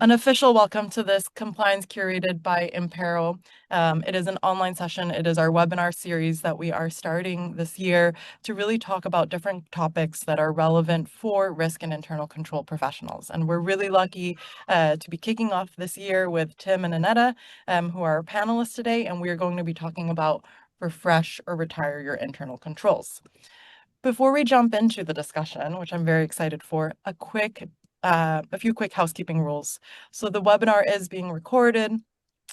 An official welcome to this compliance curated by Impero. It is an online session. It is our webinar series that we are starting this year to really talk about different topics that are relevant for risk and internal control professionals. And we're really lucky to be kicking off this year with Tim and Annette, who are our panelists today, and we are going to be talking about refresh or retire your internal controls. Before we jump into the discussion, which I'm very excited for, a few quick housekeeping rules. So the webinar is being recorded,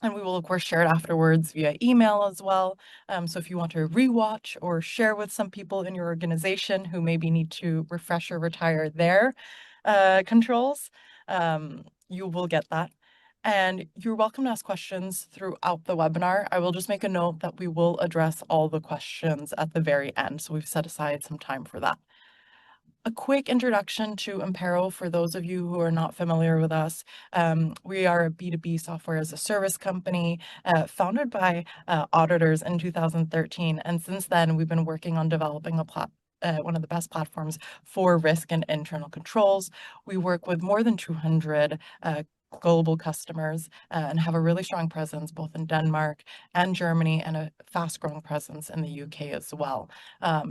and we will of course share it afterwards via email as well. So if you want to rewatch or share with some people in your organization who maybe need to refresh or retire their controls, you will get that. And you're welcome to ask questions throughout the webinar. I will just make a note that we will address all the questions at the very end. So we've set aside some time for that. A quick introduction to Impero for those of you who are not familiar with us. We are a B2B software as a service company founded by auditors in 2013. And since then, we've been working on developing one of the best platforms for risk and internal controls. We work with more than 200 global customers and have a really strong presence both in Denmark and Germany and a fast-growing presence in the UK as well.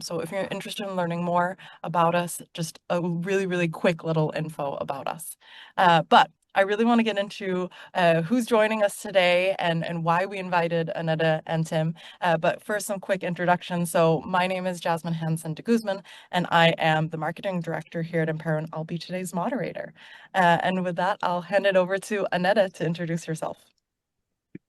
So if you're interested in learning more about us, just a really quick little info about us. But I really want to get into who's joining us today and why we invited Annette and Tim. But first, some quick introductions. So my name is Jasmine Hansen de Guzman, and I am the marketing director here at Impero, and I'll be today's moderator. And with that, I'll hand it over to Annette to introduce herself.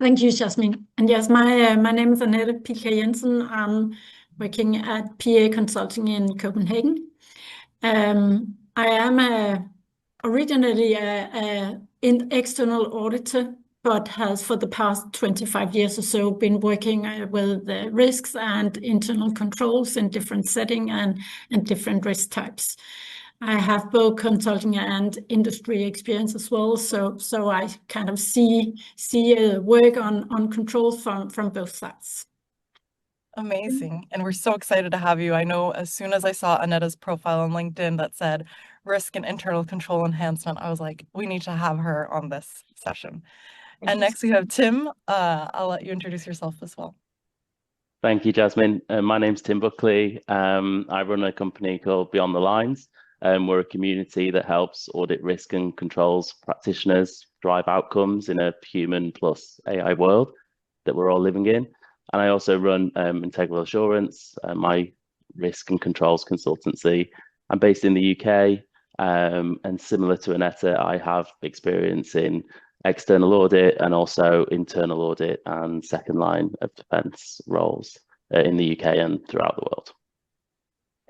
Thank you, Jasmine. And yes, my name is Annette Pihlkjær Jensen. I'm working at PA Consulting in Copenhagen. I am originally an external auditor, but has for the past 25 years or so been working with the risks and internal controls in different settings and different risk types. I have both consulting and industry experience as well, so I kind of see work on controls from both sides. Amazing. And we're so excited to have you. I know as soon as I saw Annette's profile on LinkedIn that said risk and internal control enhancement, I was like, we need to have her on this session. And next we have Tim. I'll let you introduce yourself as well. Thank you, Jasmine. My name's Tim Buckley. I run a company called Beyond the Lines. We're a community that helps audit risk and controls practitioners drive outcomes in a human plus AI world that we're all living in. And I also run Integral Assurance, my risk and controls consultancy. I'm based in the UK, and similar to Annette, I have experience in external audit and also internal audit and second line of defense roles in the UK and throughout the world.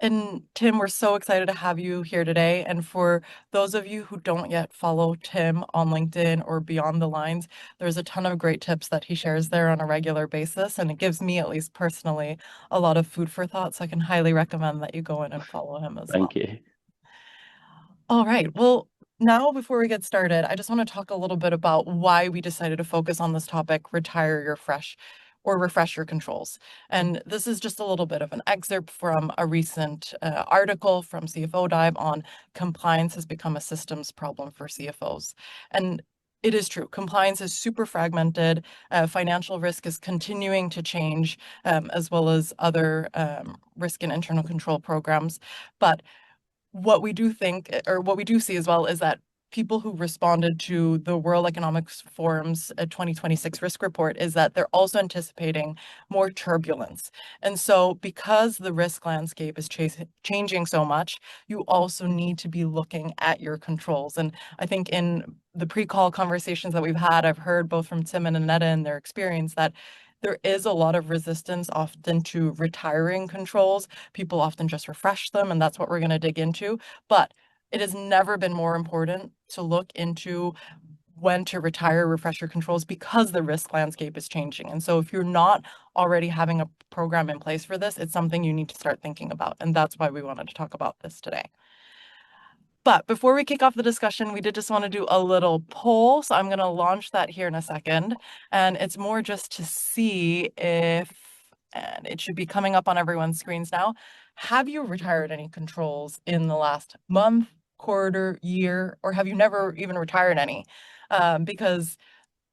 And Tim, we're so excited to have you here today. And for those of you who don't yet follow Tim on LinkedIn or Beyond the Lines, there's a ton of great tips that he shares there on a regular basis. And it gives me, at least personally, a lot of food for thought. So I can highly recommend that you go in and follow him as well. Thank you. All right. Well, now before we get started, I just want to talk a little bit about why we decided to focus on this topic, retire your refresh your controls. And this is just a little bit of an excerpt from a recent article from CFO Dive on compliance has become a systems problem for CFOs. And it is true. Compliance is super fragmented. Financial risk is continuing to change, as well as other risk and internal control programs. But what we do see as well is that people who responded to the World Economic Forum's 2026 risk report is that they're also anticipating more turbulence. And so because the risk landscape is changing so much, you also need to be looking at your controls. And I think in the pre-call conversations that we've had, I've heard both from Tim and Annette and their experience that there is a lot of resistance often to retiring controls. People often just refresh them, and that's what we're going to dig into. But it has never been more important to look into when to retire, refresh your controls because the risk landscape is changing. And so if you're not already having a program in place for this, it's something you need to start thinking about. And that's why we wanted to talk about this today. But before we kick off the discussion, we did just want to do a little poll. So I'm going to launch that here in a second. And it's more just to see if, and it should be coming up on everyone's screens now. Have you retired any controls in the last month, quarter, year, or have you never even retired any? Because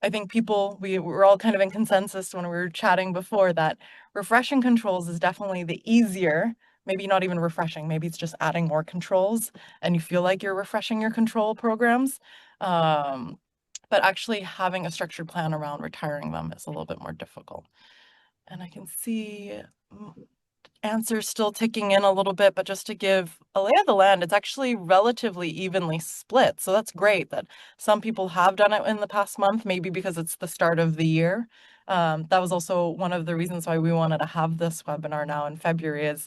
I think we're all kind of in consensus when we were chatting before that refreshing controls is definitely the easier, maybe not even refreshing, maybe it's just adding more controls and you feel like you're refreshing your control programs. But actually having a structured plan around retiring them is a little bit more difficult. And I can see answers still ticking in a little bit, but just to give a lay of the land, it's actually relatively evenly split. So that's great that some people have done it in the past month, maybe because it's the start of the year. That was also one of the reasons why we wanted to have this webinar now in February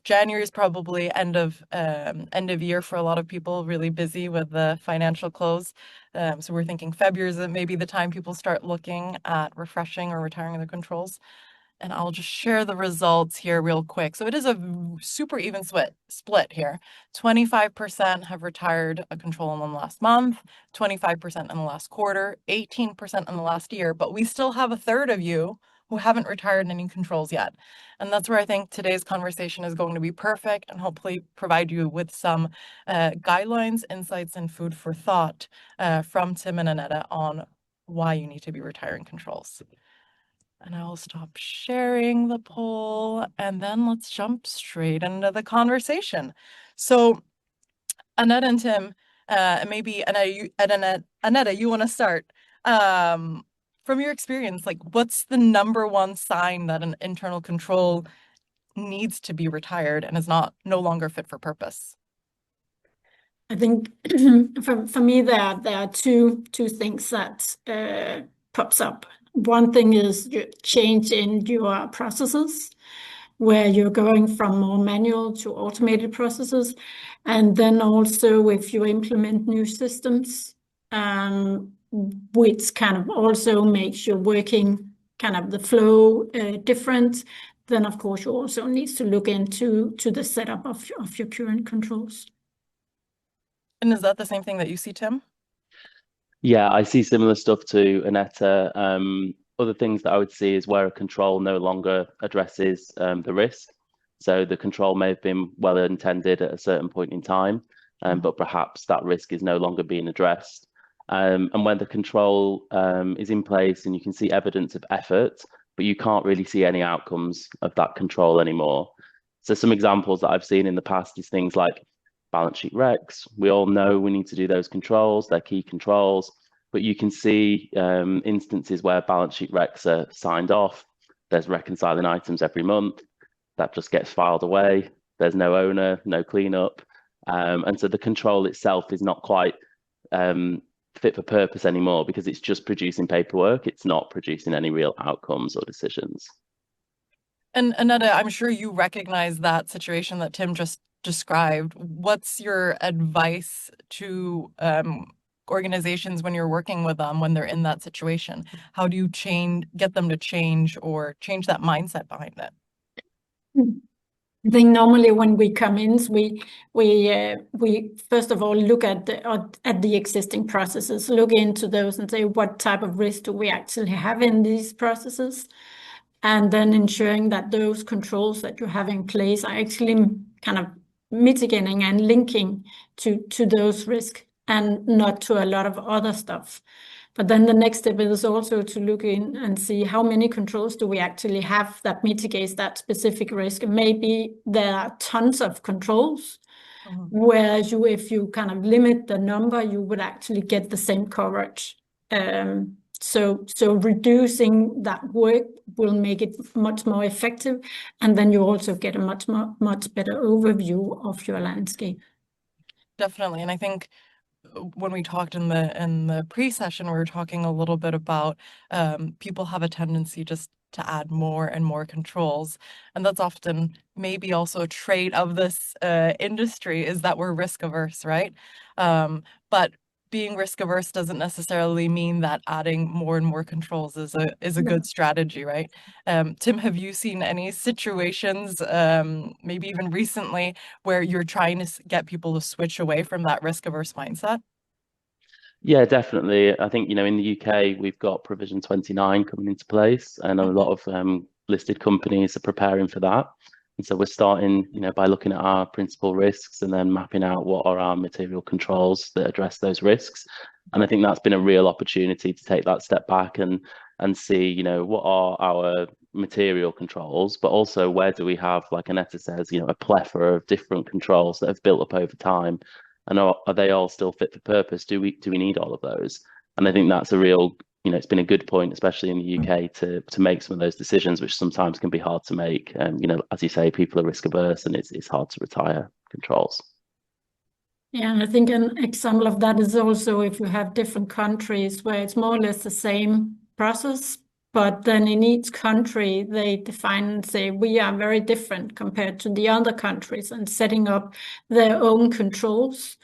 January is probably end of year for a lot of people, really busy with the financial close. So we're thinking February is maybe the time people start looking at refreshing or retiring their controls. And I'll just share the results here real quick. So it is a super even split here. 25% have retired a control in the last month, 25% in the last quarter, 18% in the last year, but we still have a third of you who haven't retired any controls yet. And that's where I think today's conversation is going to be perfect and hopefully provide you with some guidelines, insights, and food for thought from Tim and Annette on why you need to be retiring controls. And I will stop sharing the poll and then let's jump straight into the conversation. So Annette and Tim, maybe Annette, you want to start. From your experience, like what's the number one sign that an internal control needs to be retired and is no longer fit for purpose? I think for me there are two things that pops up. One thing is your change in your processes, where you're going from more manual to automated processes. And then also if you implement new systems, which kind of also makes your working kind of the flow different, then of course you also need to look into the setup of your current controls. And is that the same thing that you see, Tim? Yeah, I see similar stuff to Annette. Other things that I would see is where a control no longer addresses the risk. So the control may have been well intended at a certain point in time, but perhaps that risk is no longer being addressed. And when the control is in place and you can see evidence of effort, but you can't really see any outcomes of that control anymore. So some examples that I've seen in the past is things like balance sheet recs. We all know we need to do those controls, they're key controls, but you can see instances where balance sheet recs are signed off. There's reconciling items every month. That just gets filed away. There's no owner, no cleanup. And so the control itself is not quite fit for purpose anymore because it's just producing paperwork. It's not producing any real outcomes or decisions. And Annette, I'm sure you recognize that situation that Tim just described. What's your advice to organizations when you're working with them when they're in that situation? How do you get them to change or change that mindset behind it? I think normally when we come in, we first of all look at the existing processes, look into those and say what type of risk do we actually have in these processes, and then ensuring that those controls that you have in place are actually kind of mitigating and linking to those risks and not to a lot of other stuff. But then the next step is also to look in and see how many controls do we actually have that mitigates that specific risk. Maybe there are tons of controls, whereas if you kind of limit the number, you would actually get the same coverage. So reducing that work will make it much more effective, and then you also get a much better overview of your landscape. Definitely, and I think when we talked in the pre-session, we were talking a little bit about people have a tendency just to add more and more controls, and that's often maybe also a trait of this industry is that we're risk averse, right? But being risk averse doesn't necessarily mean that adding more and more controls is a good strategy, right? Tim, have you seen any situations, maybe even recently, where you're trying to get people to switch away from that risk averse mindset? Yeah, definitely. I think, in the UK, we've got Provision 29 coming into place, and a lot of listed companies are preparing for that. And so we're starting, by looking at our principal risks and then mapping out what are our material controls that address those risks. And I think that's been a real opportunity to take that step back and see, what are our material controls, but also where do we have, like Annette says, a plethora of different controls that have built up over time, and are they all still fit for purpose? Do we need all of those? And I think that's a real, it's been a good point, especially in the UK, to make some of those decisions, which sometimes can be hard to make. As you say, people are risk averse, and it's hard to retire controls. Yeah, and I think an example of that is also if you have different countries where it's more or less the same process, but then in each country they define and say we are very different compared to the other countries, and setting up their own controls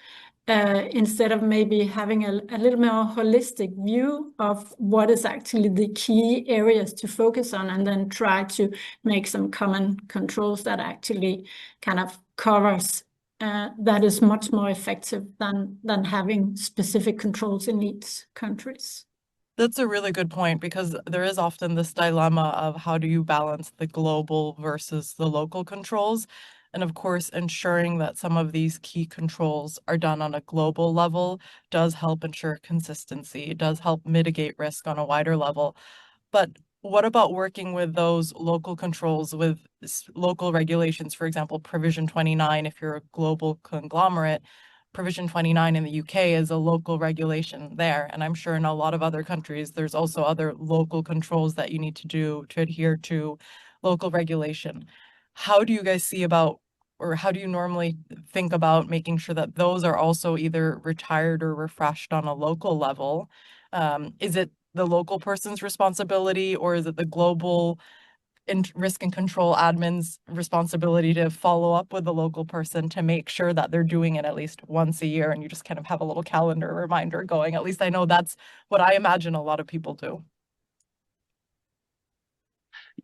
instead of maybe having a little more holistic view of what is actually the key areas to focus on, and then try to make some common controls that actually kind of covers that is much more effective than having specific controls in each countries. That's a really good point, because there is often this dilemma of how do you balance the global versus the local controls. And of course, ensuring that some of these key controls are done on a global level does help ensure consistency. It does help mitigate risk on a wider level. But what about working with those local controls with local regulations? For example, Provision 29, if you're a global conglomerate, Provision 29 in the UK is a local regulation there. And I'm sure in a lot of other countries, there's also other local controls that you need to do to adhere to local regulation. How do you guys see about, or how do you normally think about making sure that those are also either retired or refreshed on a local level? Is it the local person's responsibility, or is it the global risk and control admin's responsibility to follow up with the local person to make sure that they're doing it at least once a year, and you just kind of have a little calendar reminder going? At least I know that's what I imagine a lot of people do.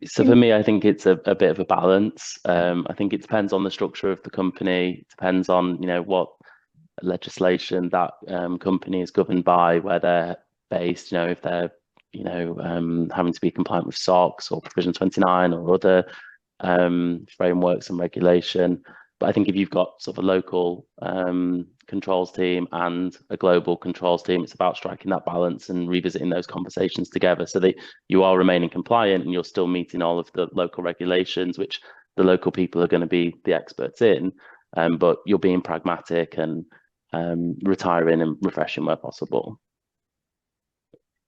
So for me, I think it's a bit of a balance. I think it depends on the structure of the company. It depends on, what legislation that company is governed by, where they're based, if they're, having to be compliant with SOX or Provision 29 or other frameworks and regulation. But I think if you've got sort of a local controls team and a global controls team, it's about striking that balance and revisiting those conversations together so that you are remaining compliant and you're still meeting all of the local regulations, which the local people are going to be the experts in, but you're being pragmatic and retiring and refreshing where possible.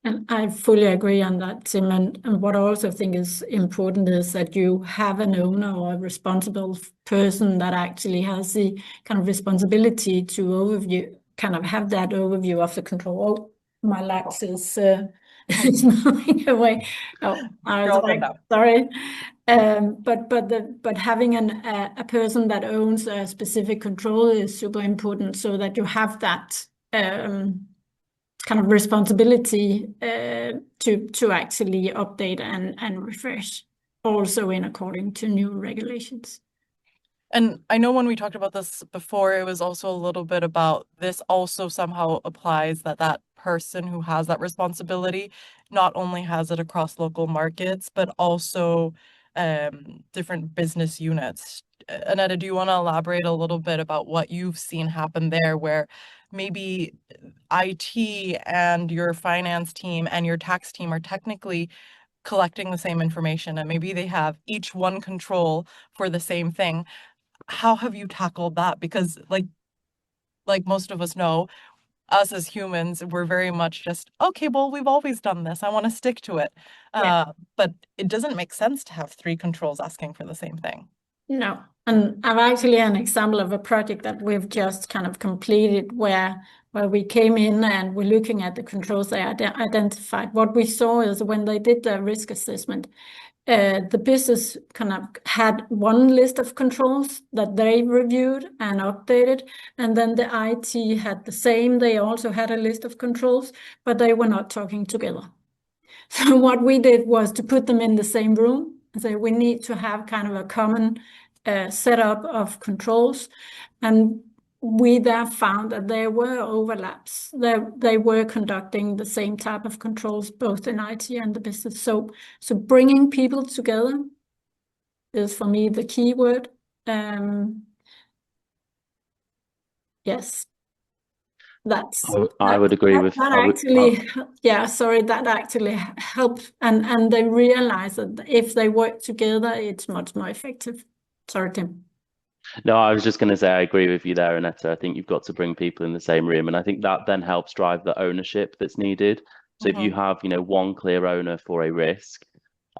And I fully agree on that, Tim. And what I also think is important is that you have an owner or a responsible person that actually has the kind of responsibility to kind of have that overview of the control. Oh, my lax is moving away. Oh, I was like, sorry. But having a person that owns a specific control is super important, so that you have that kind of responsibility to actually update and refresh, also in according to new regulations. And I know when we talked about this before, it was also a little bit about this also somehow applies that person who has that responsibility not only has it across local markets, but also different business units. Annette, do you want to elaborate a little bit about what you've seen happen there, where maybe IT and your finance team and your tax team are technically collecting the same information, and maybe they have each one control for the same thing? How have you tackled that? Because like most of us know, us as humans, we're very much just, okay, well, we've always done this, I want to stick to it. Yeah. But it doesn't make sense to have 3 controls asking for the same thing. No, and I've actually an example of a project that we've just kind of completed where we came in and we're looking at the controls they identified. What we saw is when they did the risk assessment, the business kind of had one list of controls that they reviewed and updated, and then the IT had the same. They also had a list of controls, but they were not talking together. So what we did was to put them in the same room. So we need to have kind of a common setup of controls, and we there found that there were overlaps. They were conducting the same type of controls both in IT and the business. So bringing people together is for me the key word. Yes, that's I would agree with that actually helps, and they realize that if they work together, it's much more effective. Sorry, Tim. No, I was just going to say I agree with you there, Annette. I think you've got to bring people in the same room, and I think that then helps drive the ownership that's needed. So if you have, one clear owner for a risk,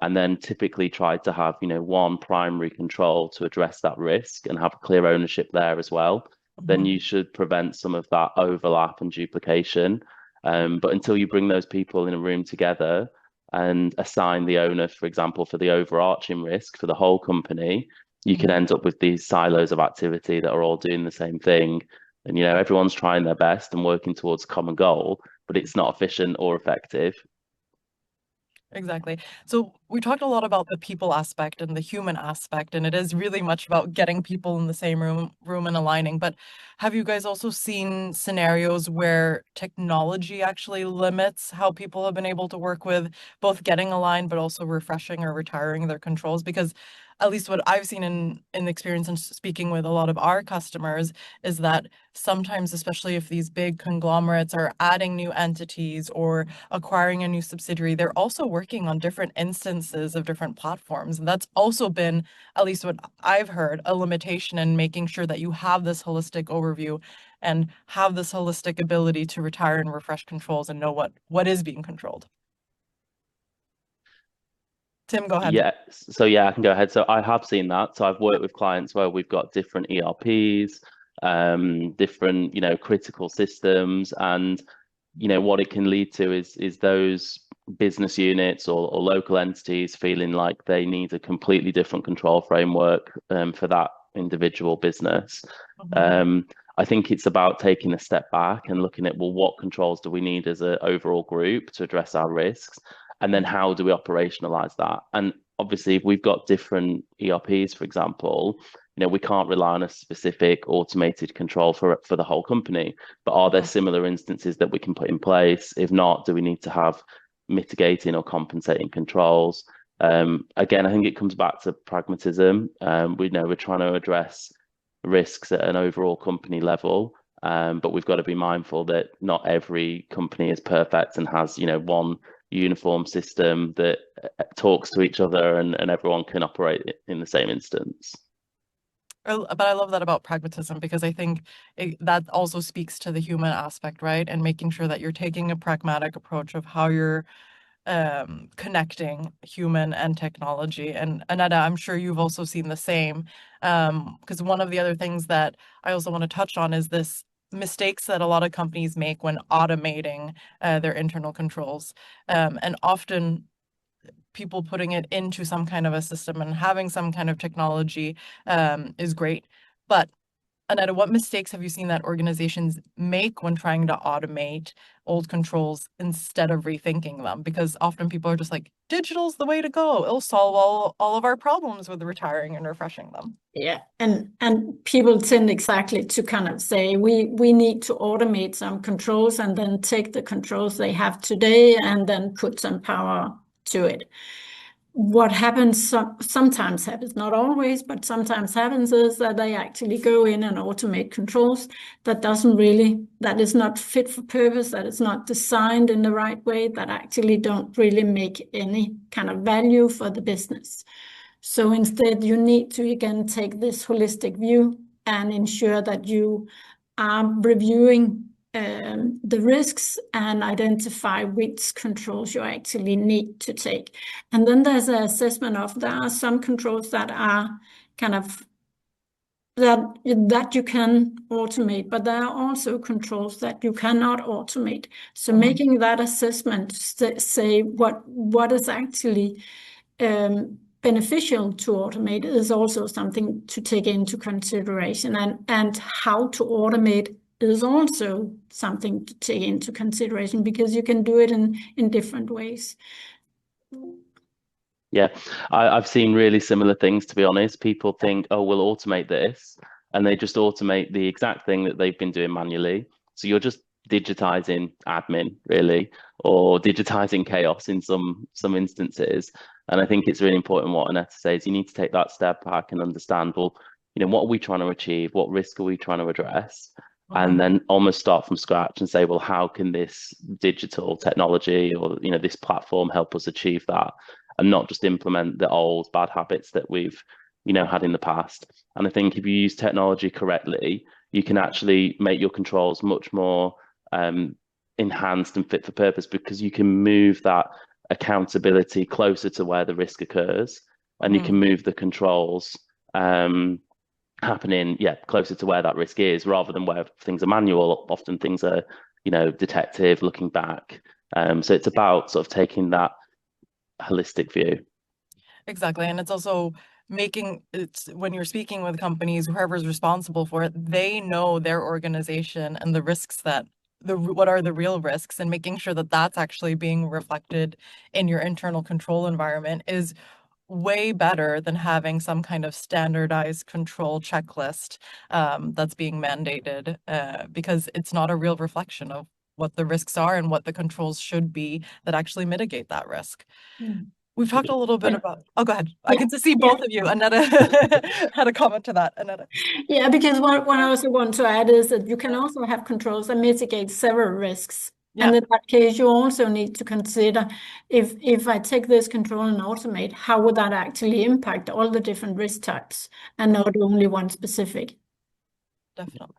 and then typically try to have, one primary control to address that risk and have clear ownership there as well, then you should prevent some of that overlap and duplication. But until you bring those people in a room together and assign the owner, for example, for the overarching risk for the whole company, you can end up with these silos of activity that are all doing the same thing. And, everyone's trying their best and working towards a common goal, but it's not efficient or effective. Exactly. So we talked a lot about the people aspect and the human aspect, and it is really much about getting people in the same room and aligning. But have you guys also seen scenarios where technology actually limits how people have been able to work with both getting aligned, but also refreshing or retiring their controls? Because at least what I've seen in experience and speaking with a lot of our customers is that sometimes, especially if these big conglomerates are adding new entities or acquiring a new subsidiary, they're also working on different instances of different platforms. And that's also been, at least what I've heard, a limitation in making sure that you have this holistic overview and have this holistic ability to retire and refresh controls and know what is being controlled. Tim, go ahead. Yeah, so I can go ahead. So I have seen that. So I've worked with clients where we've got different ERPs, different, critical systems, and what it can lead to is those business units or local entities feeling like they need a completely different control framework for that individual business. I think it's about taking a step back and looking at, well, what controls do we need as an overall group to address our risks? And then how do we operationalize that? And obviously, if we've got different ERPs, for example, we can't rely on a specific automated control for the whole company. But are there similar instances that we can put in place? If not, do we need to have mitigating or compensating controls? Again, I think it comes back to pragmatism. We know we're trying to address risks at an overall company level, but we've got to be mindful that not every company is perfect and has, one uniform system that talks to each other and everyone can operate in the same instance. But I love that about pragmatism, because I think that also speaks to the human aspect, right? And making sure that you're taking a pragmatic approach of how you're connecting human and technology. And Annette, I'm sure you've also seen the same, because one of the other things that I also want to touch on is this mistakes that a lot of companies make when automating their internal controls. And often people putting it into some kind of a system and having some kind of technology is great. But Annette, what mistakes have you seen that organizations make when trying to automate old controls instead of rethinking them? Because often people are just like, digital's the way to go. It'll solve all of our problems with retiring and refreshing them. Yeah, and people tend exactly to kind of say, we need to automate some controls and then take the controls they have today and then put some power to it. What happens, sometimes happens, not always, but sometimes happens, is that they actually go in and automate controls that is not fit for purpose, that is not designed in the right way, that actually don't really make any kind of value for the business. So instead, you need to, again, take this holistic view and ensure that you are reviewing the risks and identify which controls you actually need to take. And then there's an assessment of, there are some controls that are kind of that you can automate, but there are also controls that you cannot automate. So making that assessment, say what is actually beneficial to automate is also something to take into consideration, and how to automate is also something to take into consideration, because you can do it in different ways. Yeah, I've seen really similar things, to be honest. People think, oh, we'll automate this, and they just automate the exact thing that they've been doing manually. So you're just digitizing admin, really, or digitizing chaos in some instances. And I think it's really important what Annette says. You need to take that step back and understand, well, what are we trying to achieve? What risk are we trying to address? And then almost start from scratch and say, well, how can this digital technology or this platform help us achieve that, and not just implement the old bad habits that we've had in the past. And I think if you use technology correctly, you can actually make your controls much more enhanced and fit for purpose, because you can move that accountability closer to where the risk occurs, and you can move the controls happening closer to where that risk is, rather than where things are manual. Often things are detective, looking back. So it's about sort of taking that holistic view. Exactly. And it's also when you're speaking with companies, whoever's responsible for it, they know their organization and the risks what are the real risks, and making sure that that's actually being reflected in your internal control environment is way better than having some kind of standardized control checklist that's being mandated, because it's not a real reflection of what the risks are and what the controls should be that actually mitigate that risk. We've talked a little bit about, go ahead. I can see both of you. Annette had a comment to that. Annette. Yeah, because what I also want to add is that you can also have controls that mitigate several risks. And in that case, you also need to consider, if I take this control and automate, how would that actually impact all the different risk types and not only one specific? Definitely.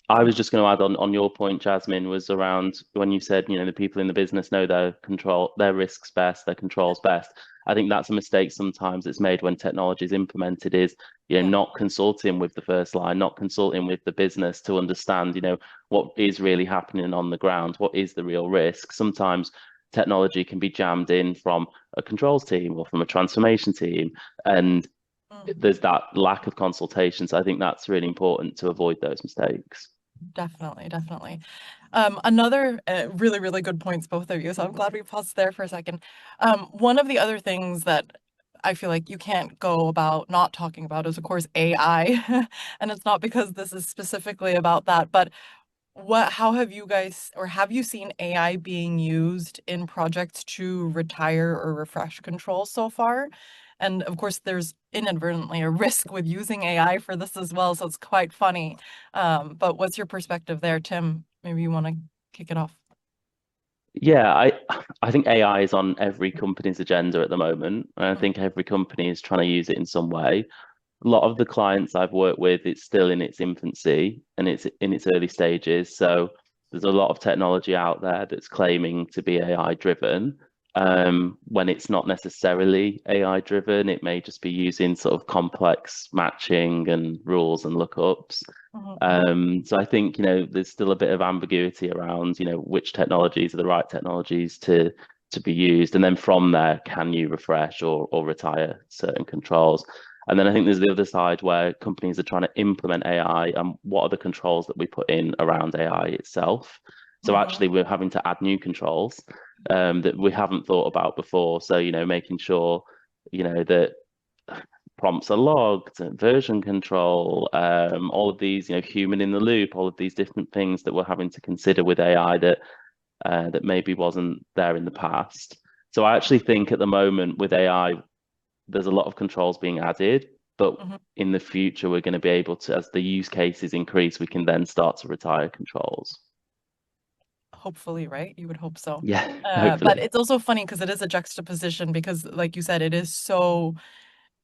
I was just going to add on your point, Jasmine, was around when you said, the people in the business know their risks best, their controls best. I think that's a mistake sometimes it's made when technology is implemented, is, not consulting with the first line, not consulting with the business to understand, what is really happening on the ground, what is the real risk. Sometimes technology can be jammed in from a controls team or from a transformation team, and there's that lack of consultation. So I think that's really important to avoid those mistakes. Definitely. Another really, really good points, both of you. So I'm glad we paused there for a second. One of the other things that I feel like you can't go about not talking about is, of course, AI. And it's not because this is specifically about that, but how have you guys, or have you seen AI being used in projects to retire or refresh controls so far? And of course, there's inadvertently a risk with using AI for this as well, so it's quite funny. But what's your perspective there, Tim? Maybe you want to kick it off. Yeah, I think AI is on every company's agenda at the moment, and I think every company is trying to use it in some way. A lot of the clients I've worked with, it's still in its infancy and it's in its early stages. So there's a lot of technology out there that's claiming to be AI driven. When it's not necessarily AI driven, it may just be using sort of complex matching and rules and lookups. So I think, there's still a bit of ambiguity around, which technologies are the right technologies to be used. And then from there, can you refresh or retire certain controls? And then I think there's the other side where companies are trying to implement AI, and what are the controls that we put in around AI itself? So actually we're having to add new controls that we haven't thought about before. So, making sure, that prompts are logged, version control, all of these, human in the loop, all of these different things that we're having to consider with AI that maybe wasn't there in the past. So I actually think at the moment with AI, there's a lot of controls being added, but in the future, we're going to be able to, as the use cases increase, we can then start to retire controls. Hopefully, right? You would hope so. Yeah, but it's also funny because it is a juxtaposition, because like you said, it is so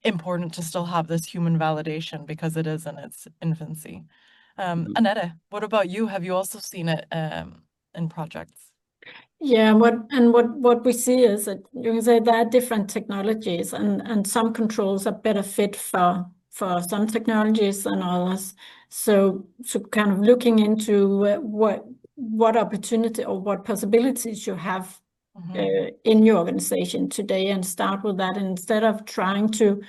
important to still have this human validation because it is in its infancy. Annette, what about you? Have you also seen it in projects? Yeah, what we see is that you can say there are different technologies, and some controls are better fit for some technologies than others. So kind of looking into what opportunity or what possibilities you have in your organization today, and start with that, instead of trying to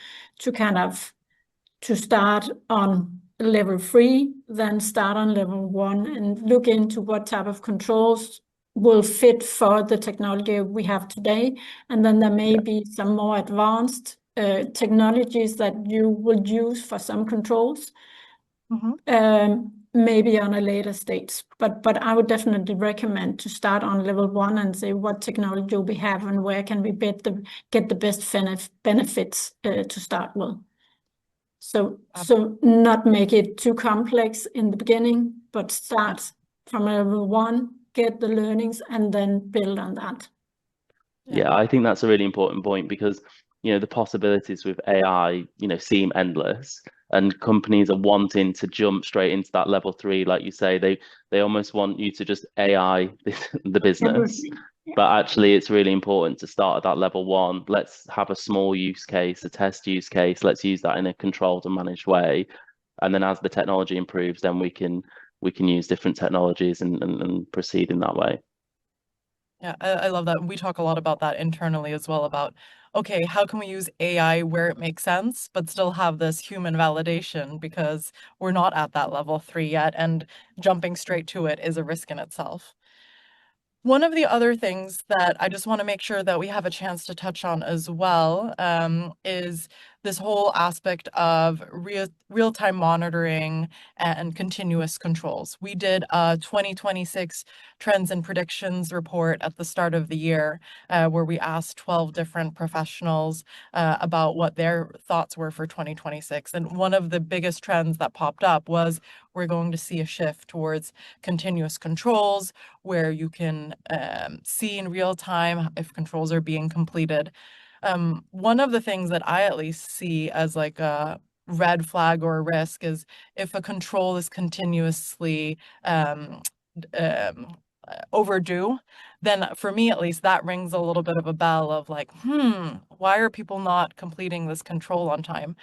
start on level 3, then start on level 1 and look into what type of controls will fit for the technology we have today. And then there may be some more advanced technologies that you will use for some controls. maybe on a later stage. But I would definitely recommend to start on level 1 and say what technology do we have and where can we get the best benefits to start with. So not make it too complex in the beginning, but start from level 1, get the learnings, and then build on that. Yeah, I think that's a really important point because, the possibilities with AI, seem endless, and companies are wanting to jump straight into that level 3, like you say. They almost want you to just AI the business. But actually, it's really important to start at that level 1. Let's have a small use case, a test use case. Let's use that in a controlled and managed way. And then as the technology improves, then we can use different technologies and proceed in that way. Yeah, I love that. We talk a lot about that internally as well, about, okay, how can we use AI where it makes sense, but still have this human validation, because we're not at that level 3 yet, and jumping straight to it is a risk in itself. One of the other things that I just want to make sure that we have a chance to touch on as well is this whole aspect of real-time monitoring and continuous controls. We did a 2026 Trends and Predictions report at the start of the year where we asked 12 different professionals about what their thoughts were for 2026. And one of the biggest trends that popped up was we're going to see a shift towards continuous controls, where you can see in real time if controls are being completed. One of the things that I at least see as like a red flag or a risk is if a control is continuously overdue, then for me at least that rings a little bit of a bell of like, why are people not completing this control on time?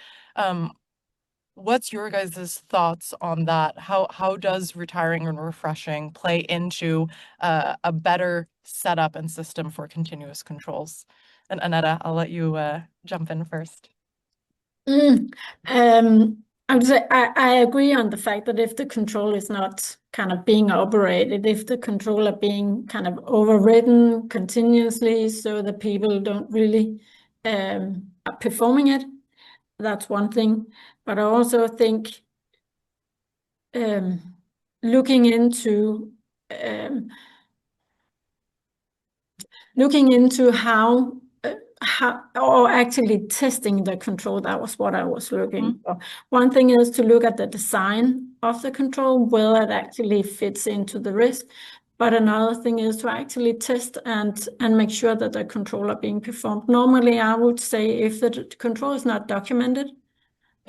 What's your guys' thoughts on that? How does retiring and refreshing play into a better setup and system for continuous controls? And Annette, I'll let you jump in first. I would say I agree on the fact that if the control is not kind of being operated, if the control are being kind of overridden continuously so that people don't really are performing it, that's one thing. But I also think looking into how or actually testing the control, that was what I was looking for. One thing is to look at the design of the control, whether it actually fits into the risk. But another thing is to actually test and make sure that the control are being performed. Normally, I would say if the control is not documented,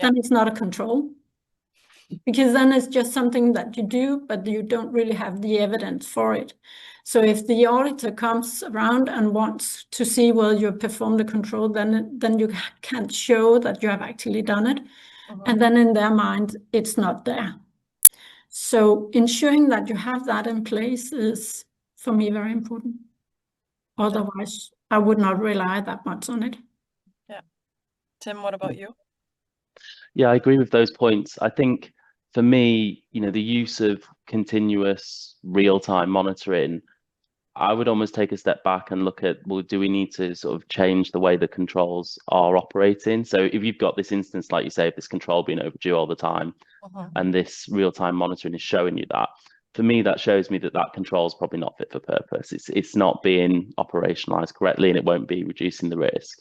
then it's not a control. Because then it's just something that you do, but you don't really have the evidence for it. So if the auditor comes around and wants to see whether you perform the control, then you can't show that you have actually done it. And then in their mind, it's not there. So ensuring that you have that in place is, for me, very important. Otherwise, I would not rely that much on it. Yeah. Tim, what about you? Yeah, I agree with those points. I think for me, the use of continuous real-time monitoring, I would almost take a step back and look at, well, do we need to sort of change the way the controls are operating? So if you've got this instance, like you say, of this control being overdue all the time, and this real-time monitoring is showing you that, for me, that shows me that that control is probably not fit for purpose. It's not being operationalized correctly, and it won't be reducing the risk.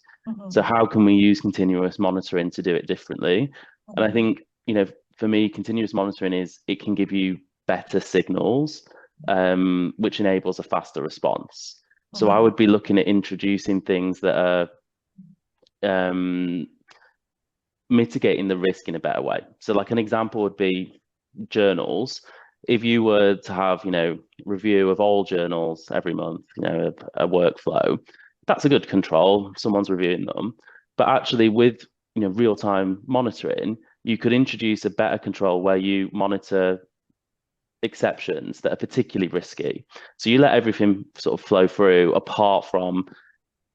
So how can we use continuous monitoring to do it differently? And I think, for me, continuous monitoring it can give you better signals, which enables a faster response. So I would be looking at introducing things that are mitigating the risk in a better way. So like an example would be journals. If you were to have, review of all journals every month, a workflow, that's a good control. Someone's reviewing them. But actually with, real-time monitoring, you could introduce a better control where you monitor exceptions that are particularly risky. So you let everything sort of flow through apart from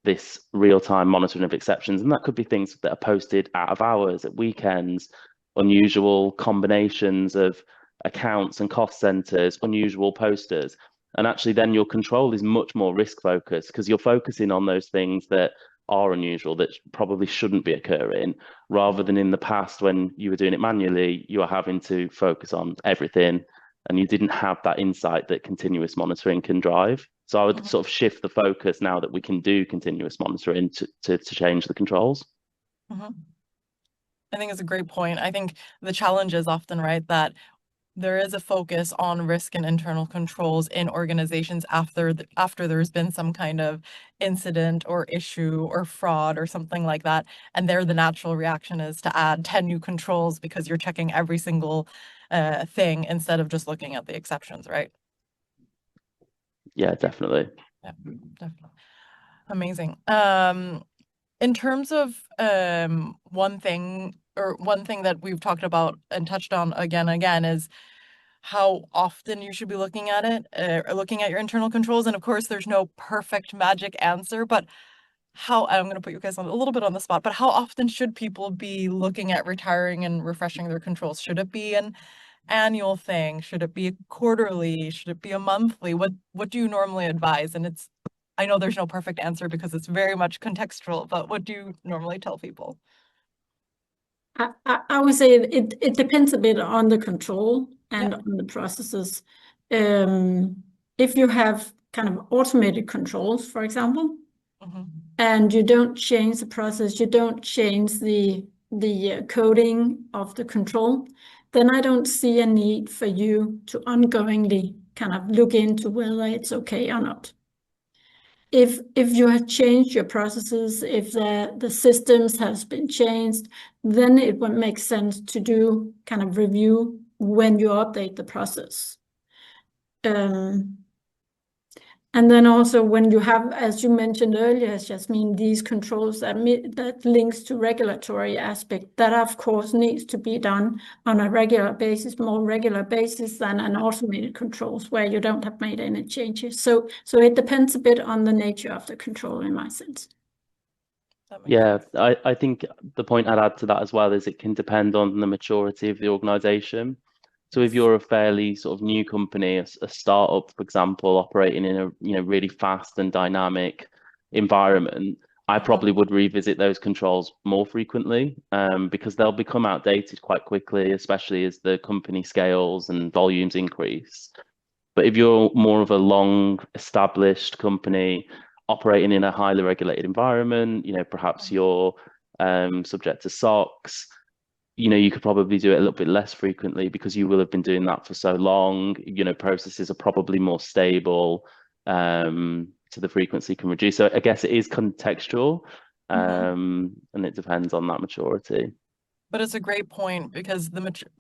this real-time monitoring of exceptions. And that could be things that are posted out of hours, at weekends, unusual combinations of accounts and cost centers, unusual posters. And actually then your control is much more risk focused because you're focusing on those things that are unusual, that probably shouldn't be occurring, rather than in the past when you were doing it manually, you were having to focus on everything and you didn't have that insight that continuous monitoring can drive. So I would sort of shift the focus now that we can do continuous monitoring to change the controls. I think it's a great point. I think the challenge is often, right, that there is a focus on risk and internal controls in organizations after there's been some kind of incident or issue or fraud or something like that. And there the natural reaction is to add 10 new controls because you're checking every single thing instead of just looking at the exceptions, right? Yeah, definitely. Yeah, definitely. Amazing. In terms of one thing that we've talked about and touched on again is how often you should be looking at it, or looking at your internal controls. And of course, there's no perfect magic answer, but I'm going to put you guys on a little bit on the spot, but how often should people be looking at retiring and refreshing their controls? Should it be an annual thing? Should it be a quarterly? Should it be a monthly? What do you normally advise? And I know there's no perfect answer because it's very much contextual, but what do you normally tell people? I would say it depends a bit on the control and on the processes. If you have kind of automated controls, for example, and you don't change the process, you don't change the coding of the control, then I don't see a need for you to ongoingly kind of look into whether it's okay or not. If you have changed your processes, if the systems has been changed, then it would make sense to do kind of review when you update the process. And then also when you have, as you mentioned earlier, Jasmine, these controls that links to regulatory aspect, that of course needs to be done on a more regular basis than an automated controls where you don't have made any changes. So it depends a bit on the nature of the control in my sense. Yeah, I think the point I'd add to that as well is it can depend on the maturity of the organization. So if you're a fairly sort of new company, a startup, for example, operating in a really fast and dynamic environment, I probably would revisit those controls more frequently because they'll become outdated quite quickly, especially as the company scales and volumes increase. But if you're more of a long established company operating in a highly regulated environment, perhaps you're subject to SOX, you could probably do it a little bit less frequently because you will have been doing that for so long. Processes are probably more stable, so the frequency can reduce. So I guess it is contextual, and it depends on that maturity. But it's a great point because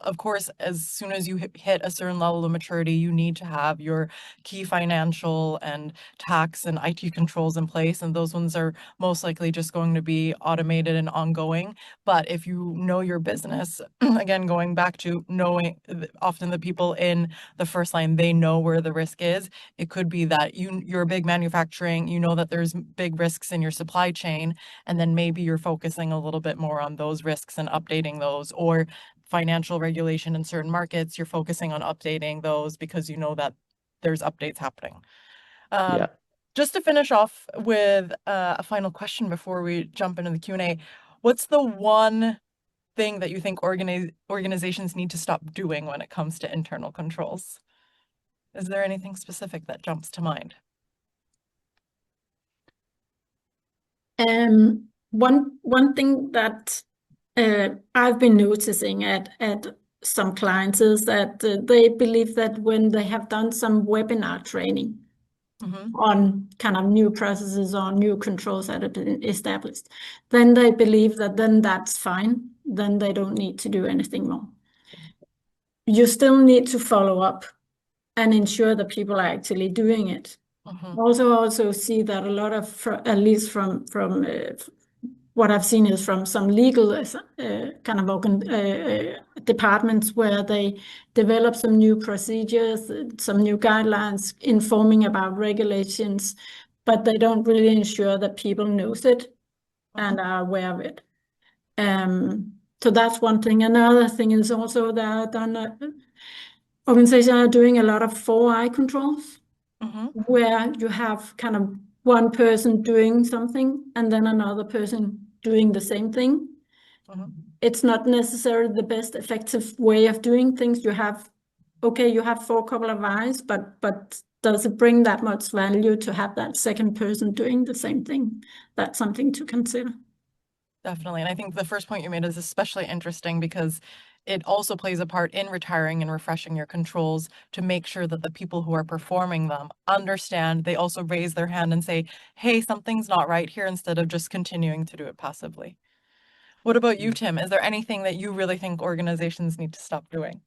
of course, as soon as you hit a certain level of maturity, you need to have your key financial and tax and IT controls in place. And those ones are most likely just going to be automated and ongoing. But if you know your business, again, going back to knowing, often the people in the first line, they know where the risk is. It could be that you're a big manufacturing, you know that there's big risks in your supply chain, and then maybe you're focusing a little bit more on those risks and updating those, or financial regulation in certain markets, you're focusing on updating those because you know that there's updates happening. Just to finish off with a final question before we jump into the Q&A, what's the one thing that you think organizations need to stop doing when it comes to internal controls? Is there anything specific that jumps to mind? One thing that I've been noticing at some clients is that they believe that when they have done some webinar training on kind of new processes or new controls that have been established, then they believe that then that's fine, then they don't need to do anything more. You still need to follow up and ensure that people are actually doing it. Also see that a lot of, at least from what I've seen is from some legal kind of departments where they develop some new procedures, some new guidelines informing about regulations, but they don't really ensure that people knows it and are aware of it. So that's one thing. Another thing is also that organizations are doing a lot of 4i controls, where you have kind of one person doing something and then another person doing the same thing. It's not necessarily the best effective way of doing things. You have four couple of eyes, but does it bring that much value to have that second person doing the same thing? That's something to consider. Definitely. And I think the first point you made is especially interesting because it also plays a part in retiring and refreshing your controls to make sure that the people who are performing them understand. They also raise their hand and say, hey, something's not right here, instead of just continuing to do it passively. What about you, Tim? Is there anything that you really think organizations need to stop doing?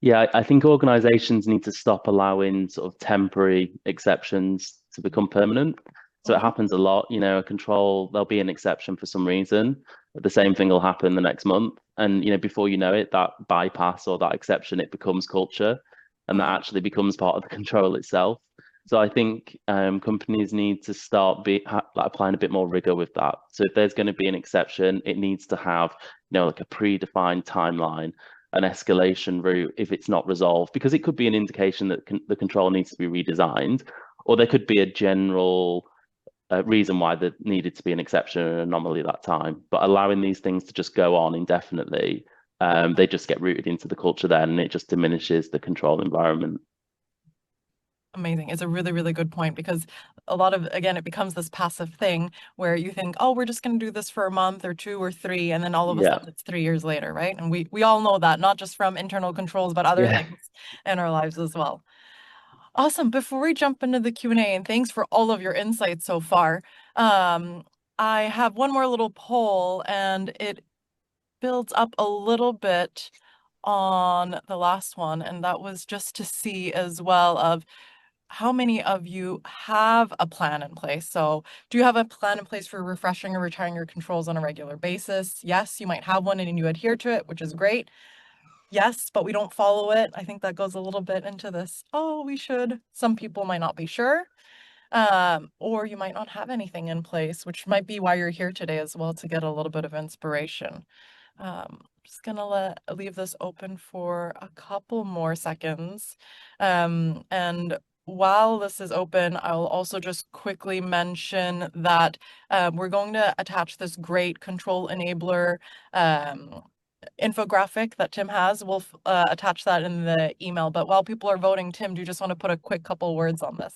Yeah, I think organizations need to stop allowing sort of temporary exceptions to become permanent. So it happens a lot, a control, there'll be an exception for some reason. The same thing will happen the next month. And, before you know it, that bypass or that exception, it becomes culture, and that actually becomes part of the control itself. So I think companies need to start applying a bit more rigor with that. So if there's going to be an exception, it needs to have, like a predefined timeline, an escalation route if it's not resolved, because it could be an indication that the control needs to be redesigned, or there could be a general reason why there needed to be an exception or an anomaly that time. But allowing these things to just go on indefinitely, they just get rooted into the culture then, and it just diminishes the control environment. Amazing. It's a really, really good point, because a lot of, again, it becomes this passive thing where you think, oh, we're just going to do this for a month or 2 or 3, and then all of a sudden it's 3 years later, right? And we all know that, not just from internal controls, but other things in our lives as well. Awesome. Before we jump into the Q&A, and thanks for all of your insights so far, I have one more little poll, and it builds up a little bit on the last one, and that was just to see as well of how many of you have a plan in place. So do you have a plan in place for refreshing or retiring your controls on a regular basis? Yes, you might have one and you adhere to it, which is great. Yes, but we don't follow it. I think that goes a little bit into this, oh, we should. Some people might not be sure. Or you might not have anything in place, which might be why you're here today as well, to get a little bit of inspiration. Just gonna leave this open for a couple more seconds. And while this is open, I'll also just quickly mention that we're going to attach this great control enabler infographic that Tim has. We'll attach that in the email. But while people are voting, Tim, do you just want to put a quick couple words on this?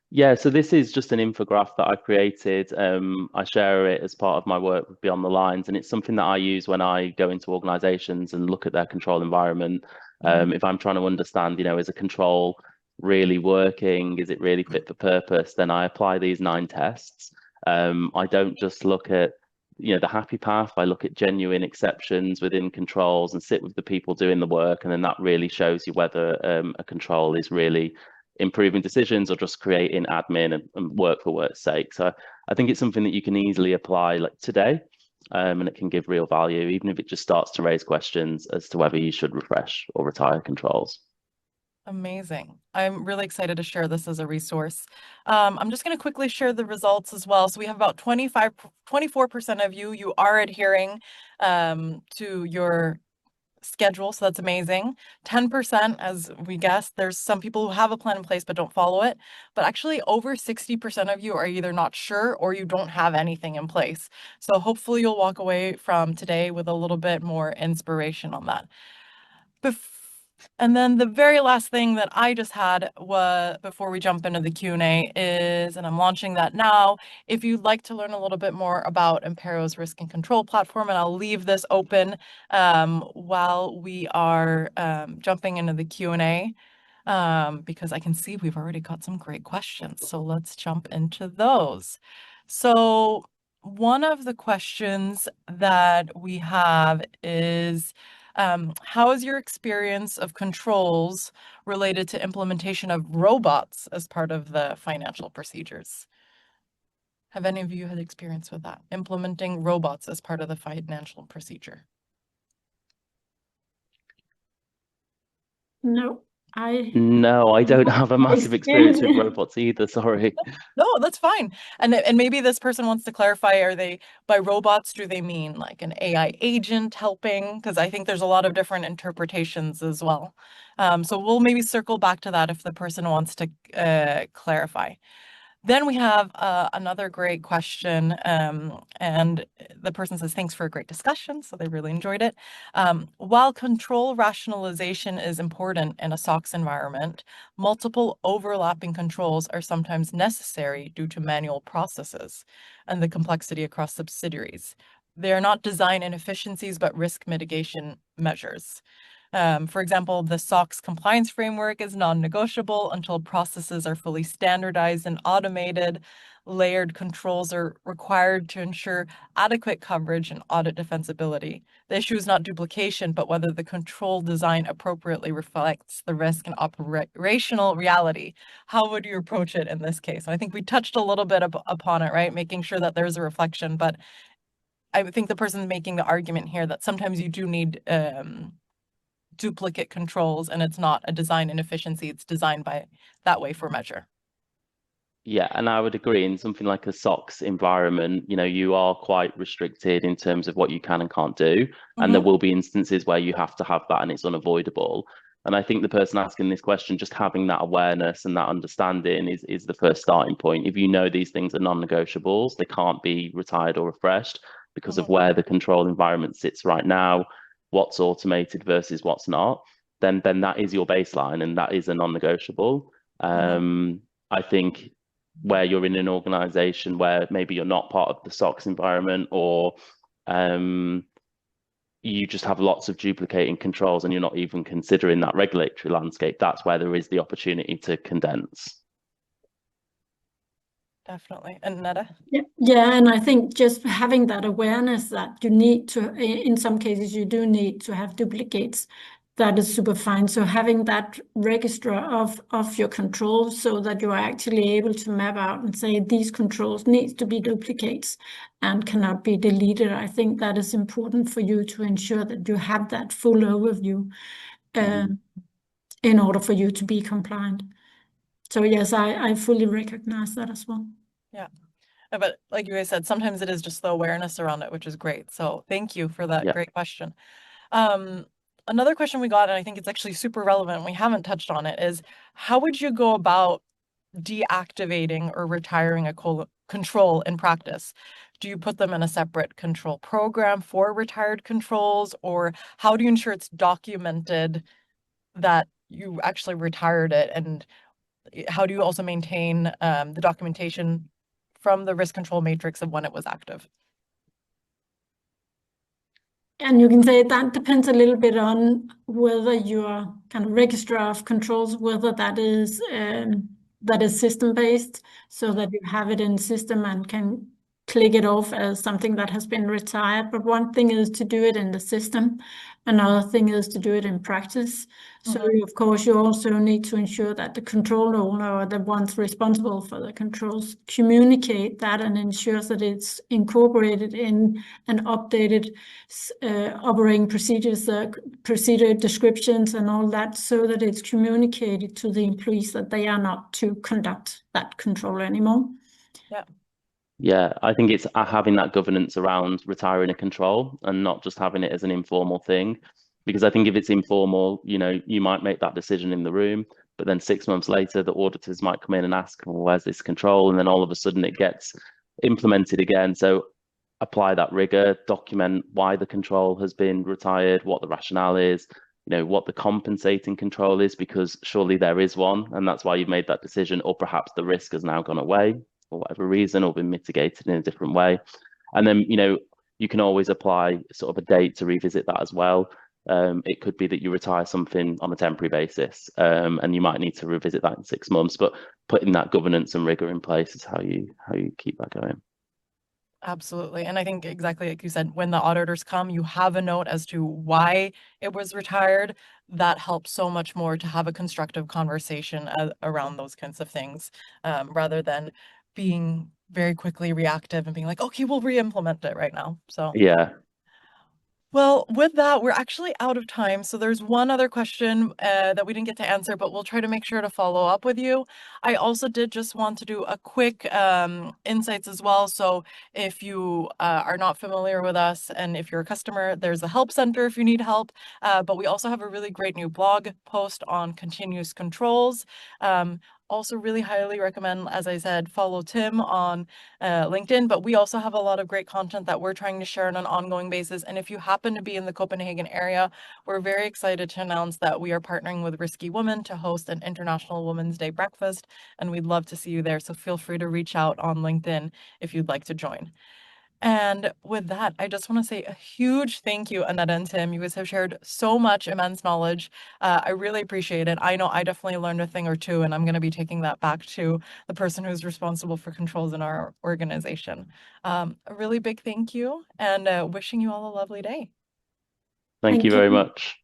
Yeah, so this is just an infographic that I created. I share it as part of my work with Beyond the Lines, and it's something that I use when I go into organizations and look at their control environment. If I'm trying to understand, is a control really working? Is it really fit for purpose? Then I apply these 9 tests. I don't just look at, the happy path. I look at genuine exceptions within controls and sit with the people doing the work, and then that really shows you whether a control is really improving decisions or just creating admin and work for work's sake. So I think it's something that you can easily apply like today, and it can give real value, even if it just starts to raise questions as to whether you should refresh or retire controls. Amazing. I'm really excited to share this as a resource. I'm just going to quickly share the results as well. So we have about 24% of you are adhering to your schedule, so that's amazing. 10%, as we guessed, there's some people who have a plan in place but don't follow it. But actually over 60% of you are either not sure or you don't have anything in place. So hopefully you'll walk away from today with a little bit more inspiration on that. And then the very last thing that I just had was, before we jump into the Q&A, is, and I'm launching that now, if you'd like to learn a little bit more about Impero's risk and control platform, and I'll leave this open while we are jumping into the Q&A, because I can see we've already got some great questions. So let's jump into those. So one of the questions that we have is, how is your experience of controls related to implementation of robots as part of the financial procedures? Have any of you had experience with that, implementing robots as part of the financial procedure? No, I don't have a massive experience with robots either, sorry. No, that's fine. And maybe this person wants to clarify, are they, by robots, do they mean like an AI agent helping? Because I think there's a lot of different interpretations as well. So we'll maybe circle back to that if the person wants to clarify. Then we have another great question, and the person says, thanks for a great discussion, so they really enjoyed it. While control rationalization is important in a SOX environment, multiple overlapping controls are sometimes necessary due to manual processes and the complexity across subsidiaries. They are not design inefficiencies, but risk mitigation measures. For example, the SOX compliance framework is non-negotiable until processes are fully standardized and automated. Layered controls are required to ensure adequate coverage and audit defensibility. The issue is not duplication, but whether the control design appropriately reflects the risk and operational reality. How would you approach it in this case? I think we touched a little bit upon it, right? Making sure that there's a reflection, but I think the person making the argument here that sometimes you do need duplicate controls, and it's not a design inefficiency, it's designed by that way for measure. Yeah, and I would agree in something like a SOX environment, you are quite restricted in terms of what you can and can't do. And there will be instances where you have to have that and it's unavoidable. And I think the person asking this question, just having that awareness and that understanding is the first starting point. If you know these things are non-negotiables, they can't be retired or refreshed because of where the control environment sits right now, what's automated versus what's not, then that is your baseline and that is a non-negotiable. I think where you're in an organization where maybe you're not part of the SOX environment, or you just have lots of duplicating controls and you're not even considering that regulatory landscape, that's where there is the opportunity to condense. Definitely. And Annette? Yeah, and I think just having that awareness that you need to, in some cases, you do need to have duplicates, that is super fine. So having that register of your controls so that you are actually able to map out and say these controls needs to be duplicates and cannot be deleted. I think that is important for you to ensure that you have that full overview in order for you to be compliant. So yes, I fully recognize that as well. Yeah. But like you guys said, sometimes it is just the awareness around it, which is great. So thank you for that great question. Another question we got, and I think it's actually super relevant, we haven't touched on it, is how would you go about deactivating or retiring a control in practice? Do you put them in a separate control program for retired controls, or how do you ensure it's documented that you actually retired it? And how do you also maintain the documentation from the risk control matrix of when it was active? And you can say that depends a little bit on whether your kind of register of controls, whether that is system-based, so that you have it in system and can click it off as something that has been retired. But one thing is to do it in the system. Another thing is to do it in practice. So of course, you also need to ensure that the control owner or the ones responsible for the controls communicate that and ensures that it's incorporated in an updated operating procedures, procedure descriptions and all that, so that it's communicated to the employees that they are not to conduct that control anymore. Yeah, I think it's having that governance around retiring a control and not just having it as an informal thing. Because I think if it's informal, you might make that decision in the room, but then 6 months later, the auditors might come in and ask, well, where's this control? And then all of a sudden it gets implemented again. So apply that rigor, document why the control has been retired, what the rationale is, what the compensating control is, because surely there is one, and that's why you've made that decision, or perhaps the risk has now gone away for whatever reason, or been mitigated in a different way. And then, you can always apply sort of a date to revisit that as well. It could be that you retire something on a temporary basis, and you might need to revisit that in 6 months, but putting that governance and rigor in place is how you keep that going. Absolutely. And I think exactly like you said, when the auditors come, you have a note as to why it was retired. That helps so much more to have a constructive conversation around those kinds of things, rather than being very quickly reactive and being like, okay, we'll re-implement it right now. So yeah. Well, with that, we're actually out of time. So there's one other question that we didn't get to answer, but we'll try to make sure to follow up with you. I also did just want to do a quick insights as well. So if you are not familiar with us and if you're a customer, there's a help center if you need help. But we also have a really great new blog post on continuous controls. also really highly recommend, as I said, follow Tim on LinkedIn, but we also have a lot of great content that we're trying to share on an ongoing basis. And if you happen to be in the Copenhagen area, we're very excited to announce that we are partnering with Risky Women to host an International Women's Day breakfast, and we'd love to see you there. So feel free to reach out on LinkedIn if you'd like to join. And with that, I just want to say a huge thank you, Annette and Tim. You guys have shared so much immense knowledge. I really appreciate it. I know I definitely learned a thing or two, and I'm going to be taking that back to the person who's responsible for controls in our organization. A really big thank you, and wishing you all a lovely day. Thank you very much.